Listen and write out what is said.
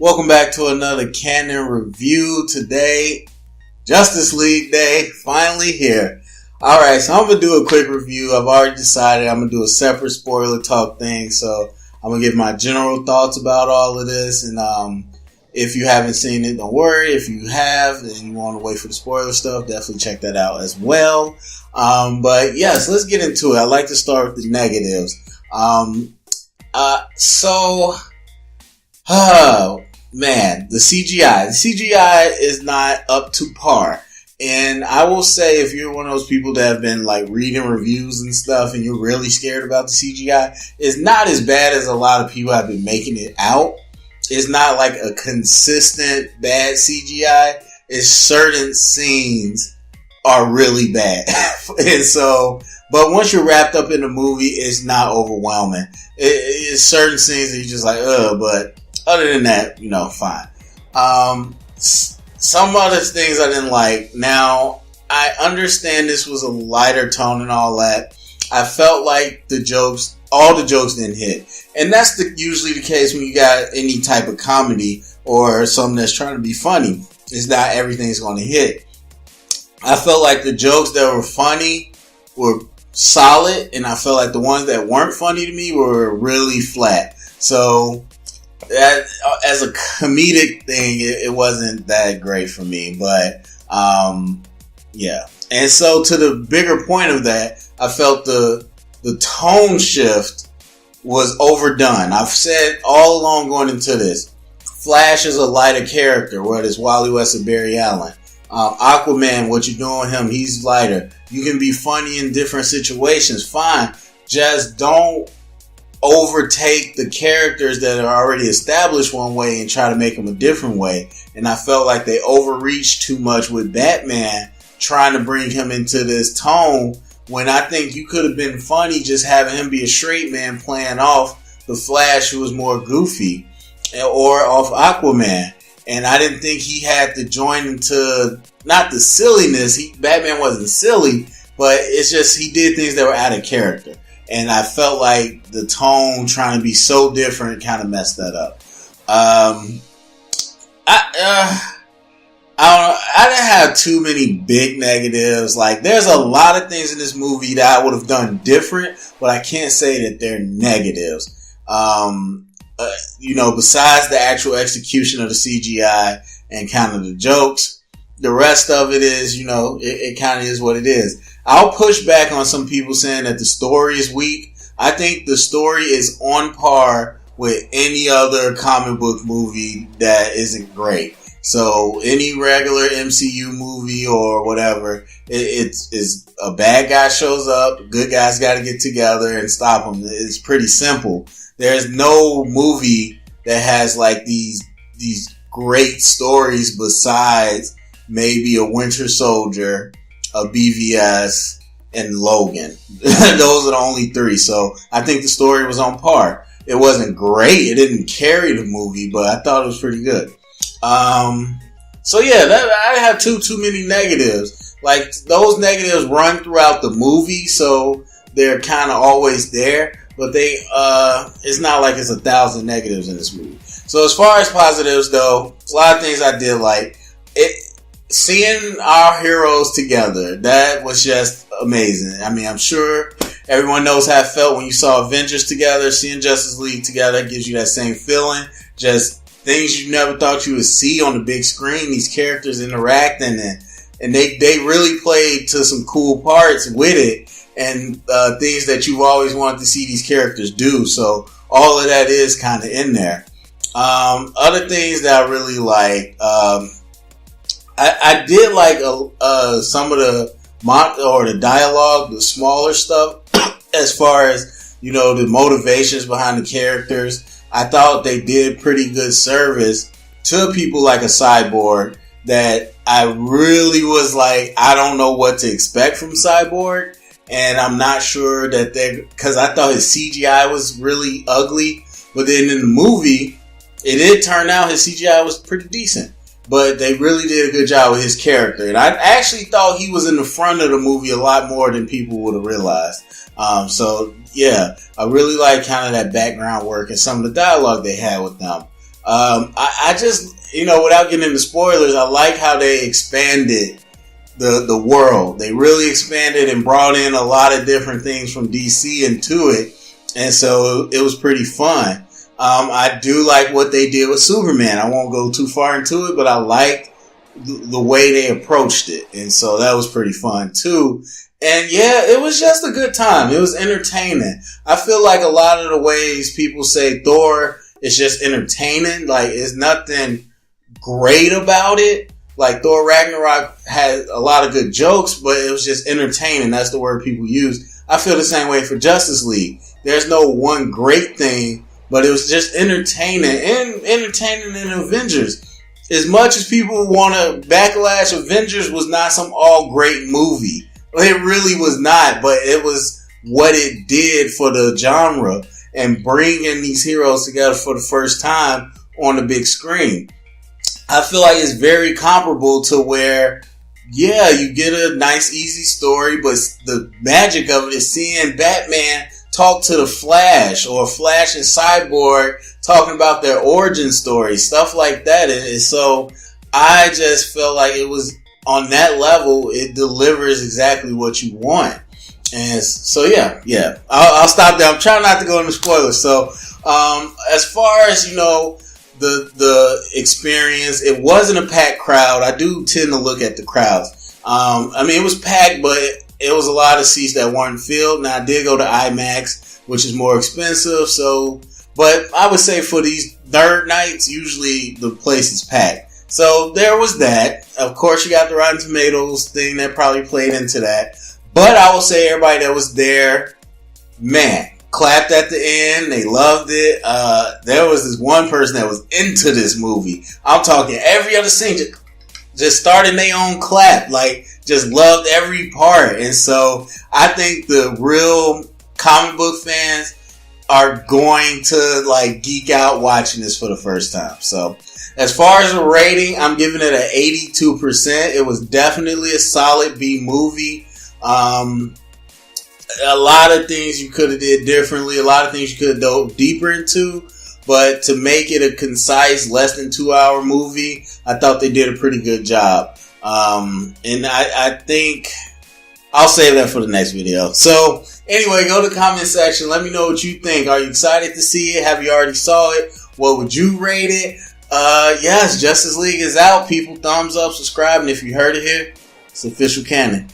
Welcome back to another Canon review. Today, Justice League Day, finally here. Alright, so I'm going to do a quick review. I've already decided I'm going to do a separate spoiler talk thing, so I'm going to give my general thoughts about all of this, and if you haven't seen it, don't worry. If you have, and you want to wait for the spoiler stuff, definitely check that out as well. But yes, let's get into it. I like to start with the negatives. Man, the CGI. The CGI is not up to par. And I will say, if you're one of those people that have been like reading reviews and stuff and you're really scared about the CGI, it's not as bad as a lot of people have been making it out. It's not like a consistent bad CGI. It's certain scenes are really bad. And so, but once you're wrapped up in the movie, it's not overwhelming. It's certain scenes that you're just like, but other than that, fine. Some other things I didn't like. Now, I understand this was a lighter tone and all that. I felt like all the jokes didn't hit. And that's usually the case when you got any type of comedy or something that's trying to be funny. It's not everything's going to hit. I felt like the jokes that were funny were solid, and I felt like the ones that weren't funny to me were really flat. So, that, as a comedic thing, it wasn't that great for me, but yeah. And so, to the bigger point of that, I felt the tone shift was overdone. I've said all along going into this, Flash is a lighter character, whether it's Wally West or Barry Allen. Aquaman, what you're doing him, he's lighter. You can be funny in different situations, fine. Just don't overtake the characters that are already established one way and try to make them a different way. And I felt like they overreached too much with Batman, trying to bring him into this tone, when I think you could have been funny just having him be a straight man playing off the Flash, who was more goofy, or off Aquaman. And I didn't think he had to join into, not the silliness, Batman wasn't silly, but it's just he did things that were out of character. And I felt like the tone trying to be so different kind of messed that up. I don't know. I didn't have too many big negatives. Like, there's a lot of things in this movie that I would have done different, but I can't say that they're negatives. Besides the actual execution of the CGI and kind of the jokes, the rest of it is, it kind of is what it is. I'll push back on some people saying that the story is weak. I think the story is on par with any other comic book movie that isn't great. So any regular MCU movie or whatever, it's a bad guy shows up, good guys got to get together and stop him. It's pretty simple. There's no movie that has like these great stories besides maybe a Winter Soldier, a BVS, and Logan. Those are the only three. So I think the story was on par. It wasn't great. It didn't carry the movie, but I thought it was pretty good. So yeah, I have too many negatives. Like, those negatives run throughout the movie, so they're kind of always there. But it's not like it's 1,000 negatives in this movie. So as far as positives, though, a lot of things I did like. Seeing our heroes together, that was just amazing. I mean, I'm sure everyone knows how it felt when you saw Avengers together. Seeing Justice League together gives you that same feeling. Just things you never thought you would see on the big screen. These characters interacting, and they really played to some cool parts with it, and things that you've always wanted to see these characters do. So all of that is kind of in there. Other things that I really like, I did like some of the dialogue, the smaller stuff, as far as, the motivations behind the characters. I thought they did pretty good service to people like a Cyborg, that I really was like, I don't know what to expect from Cyborg. And I'm not sure that because I thought his CGI was really ugly. But then in the movie, it did turn out his CGI was pretty decent. But they really did a good job with his character. And I actually thought he was in the front of the movie a lot more than people would have realized. So, yeah, I really like kind of that background work and some of the dialogue they had with them. I just, without getting into spoilers, I like how they expanded the world. They really expanded and brought in a lot of different things from DC into it. And so it was pretty fun. I do like what they did with Superman. I won't go too far into it, but I liked the way they approached it. And so that was pretty fun too. And yeah, it was just a good time. It was entertaining. I feel like a lot of the ways people say Thor is just entertaining, like it's nothing great about it. Like Thor Ragnarok had a lot of good jokes, but it was just entertaining. That's the word people use. I feel the same way for Justice League. There's no one great thing, but it was just entertaining in Avengers. As much as people want to backlash, Avengers was not some all great movie. It really was not, but it was what it did for the genre and bringing these heroes together for the first time on the big screen. I feel like it's very comparable to where, yeah, you get a nice, easy story, but the magic of it is seeing Batman talk to the Flash or Flash and Cyborg talking about their origin story, stuff like that. And so I just felt like it was on that level, it delivers exactly what you want. And so, yeah, I'll stop there. I'm trying not to go into spoilers. So, as far as, the experience, it wasn't a packed crowd. I do tend to look at the crowds. It was packed, but it was a lot of seats that weren't filled. Now, I did go to IMAX, which is more expensive. So, but I would say for these third nights, usually the place is packed. So there was that. Of course, you got the Rotten Tomatoes thing that probably played into that. But I will say everybody that was there, man, clapped at the end. They loved it. There was this one person that was into this movie. I'm talking every other scene, just starting their own clap. Like, just loved every part. And so I think the real comic book fans are going to geek out watching this for the first time. So as far as the rating, I'm giving it an 82%. It was definitely a solid B movie. A lot of things you could have did differently. A lot of things you could have dove deeper into. But to make it a concise, less than 2 hour movie, I thought they did a pretty good job. And I think I'll save that for the next video. So anyway, go to the comment section. Let me know what you think. Are you excited to see it? Have you already saw it? What would you rate it? Yes, Justice League is out. People, thumbs up, subscribe, and if you heard it here, it's official canon.